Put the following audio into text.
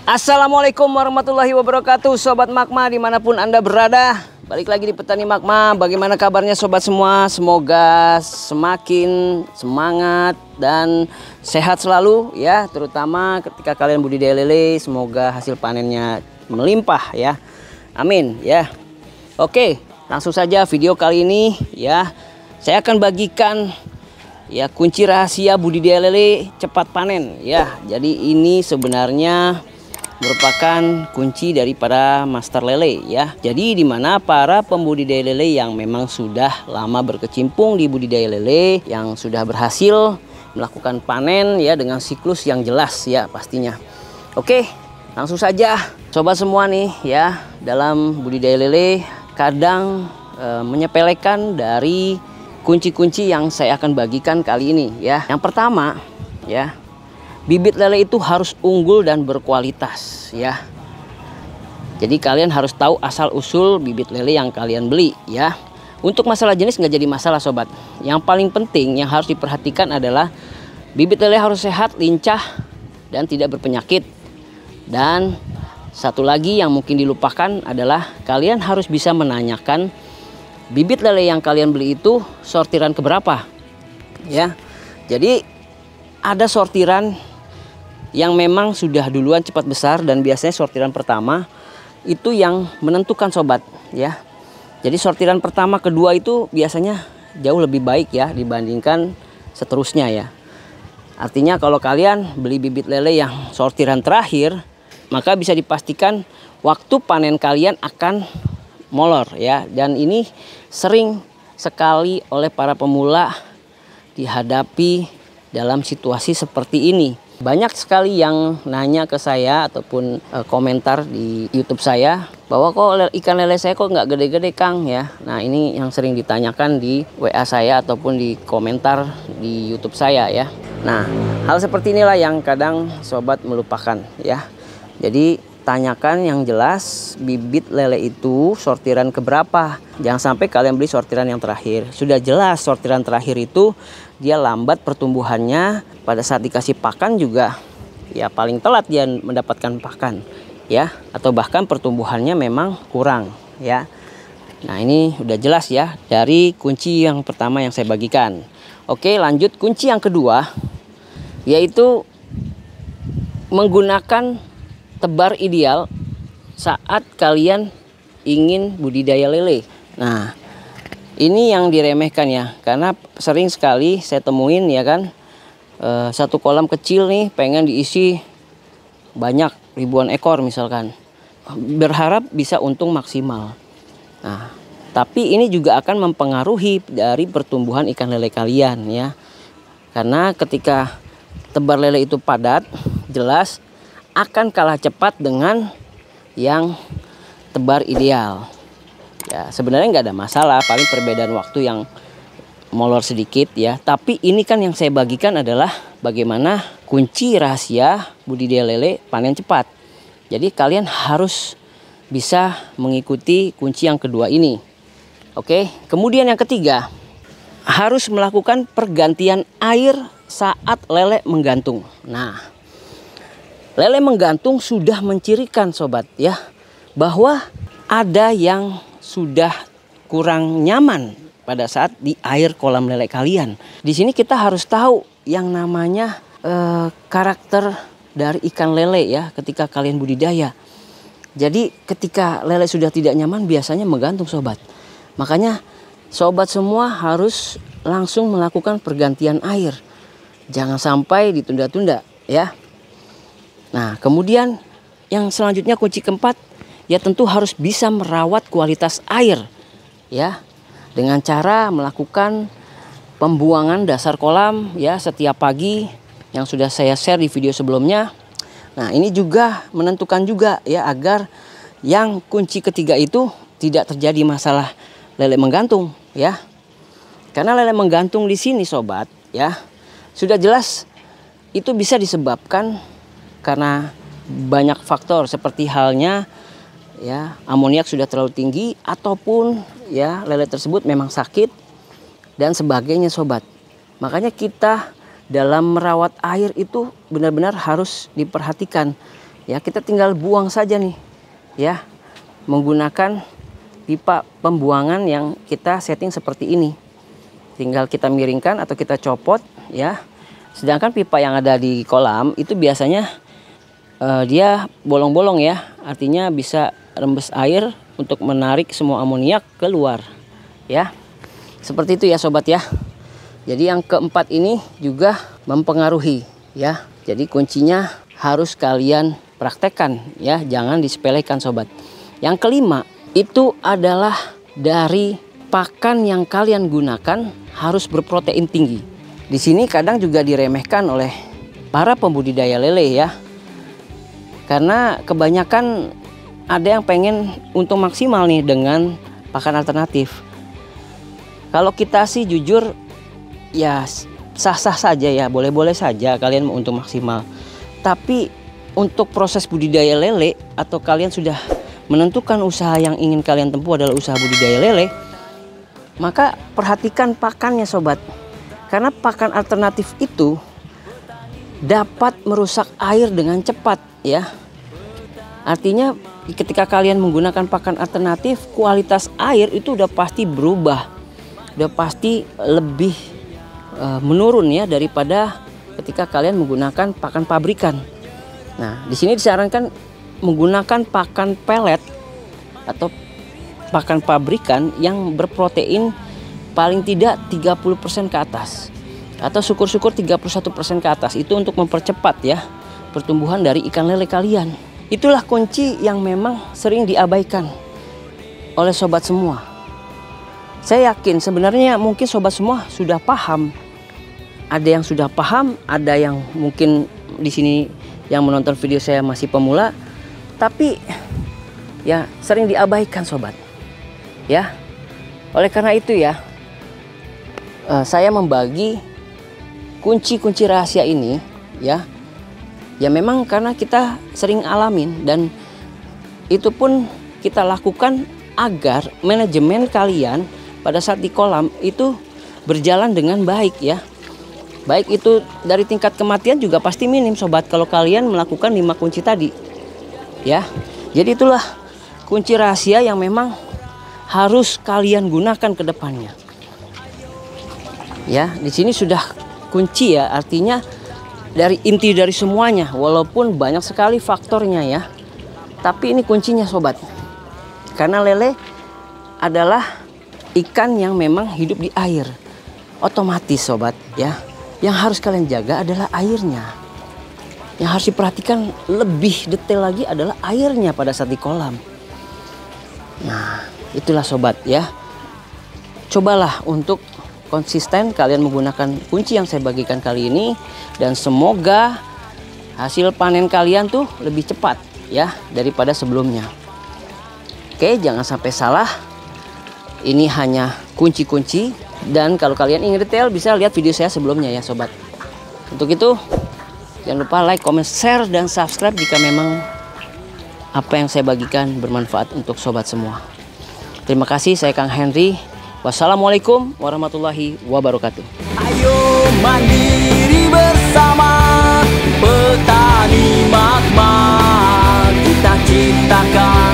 Assalamualaikum warahmatullahi wabarakatuh, Sobat Magma dimanapun Anda berada. Balik lagi di Petani Magma. Bagaimana kabarnya sobat semua? Semoga semakin semangat dan sehat selalu ya. Terutama ketika kalian budidaya lele, semoga hasil panennya melimpah ya. Amin ya. Oke, langsung saja video kali ini ya. Saya akan bagikan ya kunci rahasia budidaya lele cepat panen ya. Jadi ini sebenarnya merupakan kunci daripada master lele ya. Jadi dimana para pembudidaya lele yang memang sudah lama berkecimpung di budidaya lele, yang sudah berhasil melakukan panen ya dengan siklus yang jelas ya pastinya. Oke, langsung saja sobat semua nih ya. Dalam budidaya lele kadang menyepelekan dari kunci-kunci yang saya akan bagikan kali ini ya. Yang pertama ya, bibit lele itu harus unggul dan berkualitas ya. Jadi kalian harus tahu asal usul bibit lele yang kalian beli ya. Untuk masalah jenis nggak jadi masalah sobat. Yang paling penting yang harus diperhatikan adalah bibit lele harus sehat, lincah dan tidak berpenyakit. Dan satu lagi yang mungkin dilupakan adalah kalian harus bisa menanyakan bibit lele yang kalian beli itu sortiran keberapa ya. Jadi ada sortiran yang memang sudah duluan cepat besar dan biasanya sortiran pertama itu yang menentukan sobat ya. Jadi sortiran pertama kedua itu biasanya jauh lebih baik ya dibandingkan seterusnya ya. Artinya kalau kalian beli bibit lele yang sortiran terakhir, maka bisa dipastikan waktu panen kalian akan molor ya. Dan ini sering sekali oleh para pemula dihadapi dalam situasi seperti ini. Banyak sekali yang nanya ke saya ataupun komentar di YouTube saya bahwa kok ikan lele saya kok nggak gede-gede Kang ya. Nah ini yang sering ditanyakan di WA saya ataupun di komentar di YouTube saya ya. Nah hal seperti inilah yang kadang sobat melupakan ya. Jadi tanyakan yang jelas bibit lele itu sortiran keberapa. Jangan sampai kalian beli sortiran yang terakhir. Sudah jelas sortiran terakhir itu dia lambat pertumbuhannya, pada saat dikasih pakan juga ya paling telat dia mendapatkan pakan ya, atau bahkan pertumbuhannya memang kurang ya. Nah ini udah jelas ya dari kunci yang pertama yang saya bagikan. Oke, lanjut kunci yang kedua, yaitu menggunakan tebar ideal saat kalian ingin budidaya lele. Nah ini yang diremehkan ya, karena sering sekali saya temuin ya kan, satu kolam kecil nih pengen diisi banyak ribuan ekor misalkan, berharap bisa untung maksimal. Nah tapi ini juga akan mempengaruhi dari pertumbuhan ikan lele kalian ya, karena ketika tebar lele itu padat, jelas akan kalah cepat dengan yang tebar ideal. Ya sebenarnya nggak ada masalah, paling perbedaan waktu yang molor sedikit ya. Tapi ini kan yang saya bagikan adalah bagaimana kunci rahasia budidaya lele panen cepat. Jadi kalian harus bisa mengikuti kunci yang kedua ini. Oke, kemudian yang ketiga, harus melakukan pergantian air saat lele menggantung. Nah lele menggantung sudah mencirikan sobat ya, bahwa ada yang sudah kurang nyaman pada saat di air kolam lele kalian. Di sini kita harus tahu yang namanya karakter dari ikan lele ya ketika kalian budidaya. Jadi ketika lele sudah tidak nyaman biasanya menggantung sobat. Makanya sobat semua harus langsung melakukan pergantian air. Jangan sampai ditunda-tunda ya. Nah kemudian yang selanjutnya kunci keempat, ya tentu harus bisa merawat kualitas air ya, dengan cara melakukan pembuangan dasar kolam ya setiap pagi yang sudah saya share di video sebelumnya. Nah ini juga menentukan juga ya agar yang kunci ketiga itu tidak terjadi masalah lele menggantung ya. Karena lele menggantung di sini sobat ya, sudah jelas itu bisa disebabkan karena banyak faktor, seperti halnya ya amoniak sudah terlalu tinggi ataupun ya lele tersebut memang sakit dan sebagainya sobat. Makanya kita dalam merawat air itu benar-benar harus diperhatikan Ya, kita tinggal buang saja nih ya, menggunakan pipa pembuangan yang kita setting seperti ini. Tinggal kita miringkan atau kita copot ya. Sedangkan pipa yang ada di kolam itu biasanya dia bolong-bolong ya, artinya bisa rembes air untuk menarik semua amoniak keluar ya. Seperti itu ya sobat ya. Jadi yang keempat ini juga mempengaruhi ya. Jadi kuncinya harus kalian praktekkan ya, jangan disepelekan sobat. Yang kelima itu adalah dari pakan yang kalian gunakan harus berprotein tinggi. Di sini kadang juga diremehkan oleh para pembudidaya lele ya. Karena kebanyakan ada yang pengen untung maksimal nih dengan pakan alternatif. Kalau kita sih jujur ya sah-sah saja ya, boleh-boleh saja kalian mau untung maksimal. Tapi untuk proses budidaya lele atau kalian sudah menentukan usaha yang ingin kalian tempuh adalah usaha budidaya lele, maka perhatikan pakannya sobat. Karena pakan alternatif itu dapat merusak air dengan cepat ya. Artinya ketika kalian menggunakan pakan alternatif, kualitas air itu udah pasti berubah, udah pasti lebih menurun ya daripada ketika kalian menggunakan pakan pabrikan. Nah, di sini disarankan menggunakan pakan pelet atau pakan pabrikan yang berprotein paling tidak 30% ke atas atau syukur-syukur 31% ke atas. Itu untuk mempercepat ya pertumbuhan dari ikan lele kalian. Itulah kunci yang memang sering diabaikan oleh sobat semua. Saya yakin sebenarnya mungkin sobat semua sudah paham. Ada yang sudah paham, ada yang mungkin di sini yang menonton video saya masih pemula, tapi ya sering diabaikan sobat. Ya, oleh karena itu ya, saya membagi kunci-kunci rahasia ini ya. Ya memang karena kita sering alamin dan itu pun kita lakukan agar manajemen kalian pada saat di kolam itu berjalan dengan baik ya. Baik itu dari tingkat kematian juga pasti minim sobat kalau kalian melakukan 5 kunci tadi. Ya. Jadi itulah kunci rahasia yang memang harus kalian gunakan ke depannya. Ya, di sini sudah kunci ya, artinya dari inti dari semuanya, walaupun banyak sekali faktornya ya. Tapi ini kuncinya sobat. Karena lele adalah ikan yang memang hidup di air. Otomatis sobat ya. Yang harus kalian jaga adalah airnya. Yang harus diperhatikan lebih detail lagi adalah airnya pada saat di kolam. Nah, itulah sobat ya. Cobalah untuk konsisten kalian menggunakan kunci yang saya bagikan kali ini. Dan semoga hasil panen kalian tuh lebih cepat ya daripada sebelumnya. Oke, jangan sampai salah. Ini hanya kunci-kunci. Dan kalau kalian ingin detail bisa lihat video saya sebelumnya ya sobat. Untuk itu jangan lupa like, comment, share, dan subscribe jika memang apa yang saya bagikan bermanfaat untuk sobat semua. Terima kasih, saya Kang Henry. Wassalamualaikum warahmatullahi wabarakatuh. Ayo mandiri bersama petani Magma, kita ciptakan